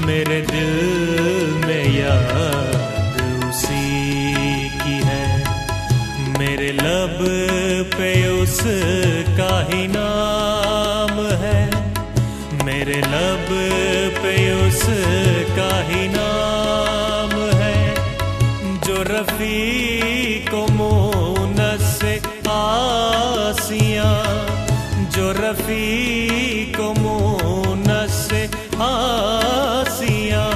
मेरे दिल में याद उसी की है। मेरे लब पे उसका ही नाम है। मेरे लब पे उसका ही नाम है। जो रफ़ीक़ मुनस से आसियाँ, जो रफ़ीक़ मुनस से आसियाँ,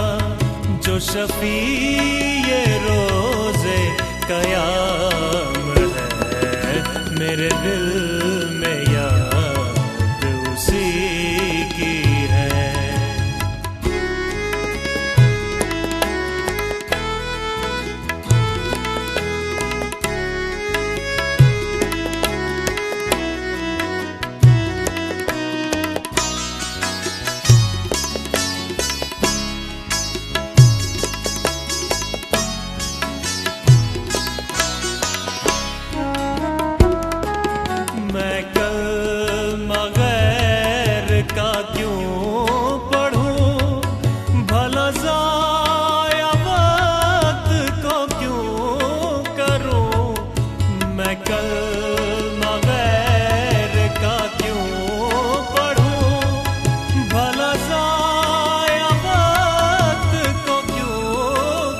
जो शफ़ीए रोज़े क़याम है। मेरे दिल में याद उसी की है। मैं कलमा गैर का क्यों पढ़ूं, भला ज़ाया वक्त को क्यों करूं। मैं कलमा गैर का क्यों पढ़ूं, भला ज़ाया वक्त को क्यों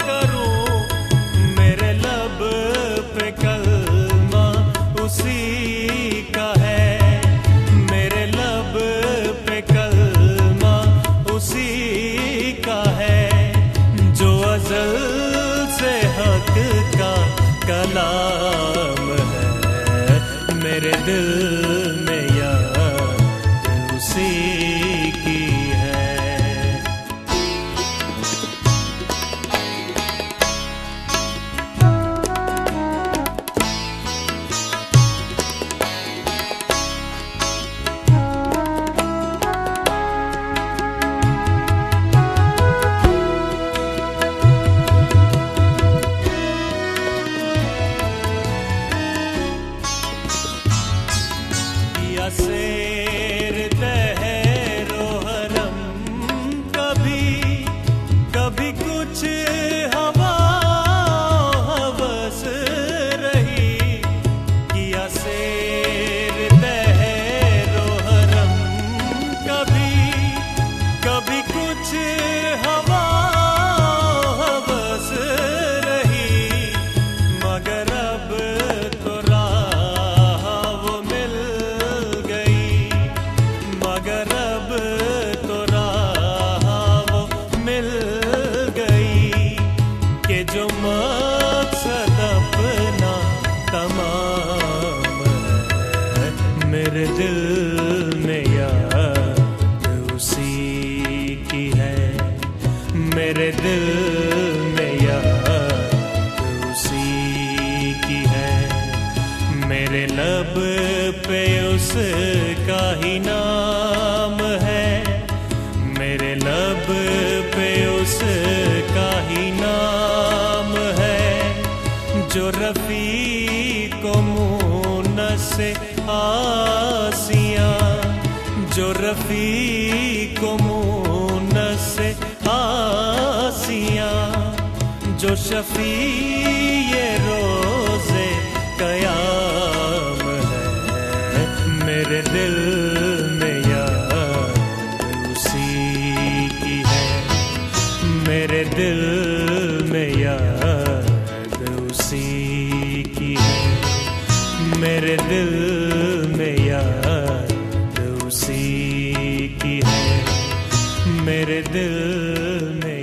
करूं। मेरे लब पे कलमा उसी का है। मेरे लब पे कलमा उसी का है। जो अज़ल से हक का कलाम है। मेरे दिल में याद उसी की है। सेर तहरो हरम, कभी कभी कुछ हवा हवस रही। किया सेर तहरो हरम, कभी कभी कुछ हवा हवस रही। मगर अब तो राह वो मिल गई। मगर अब तो राह वो मिल गई। कि जो मकसद अपना तमाम है। मेरे दिल में याद उसी की है। मेरे दिल में याद उसी की है। मेरे लब पे उसका ही नाम है। मेरे लब पे उसका ही नाम है। जो रफ़ीक़ मुनस से आसियाँ, जो रफ़ीक़ मुनस से आसियाँ, जो शफ़ीए रोज़े क़याम है। मेरे दिल में याद उसी की है। मेरे दिल में याद उसी की है। मेरे दिल में याद उसी की है। मेरे दिल में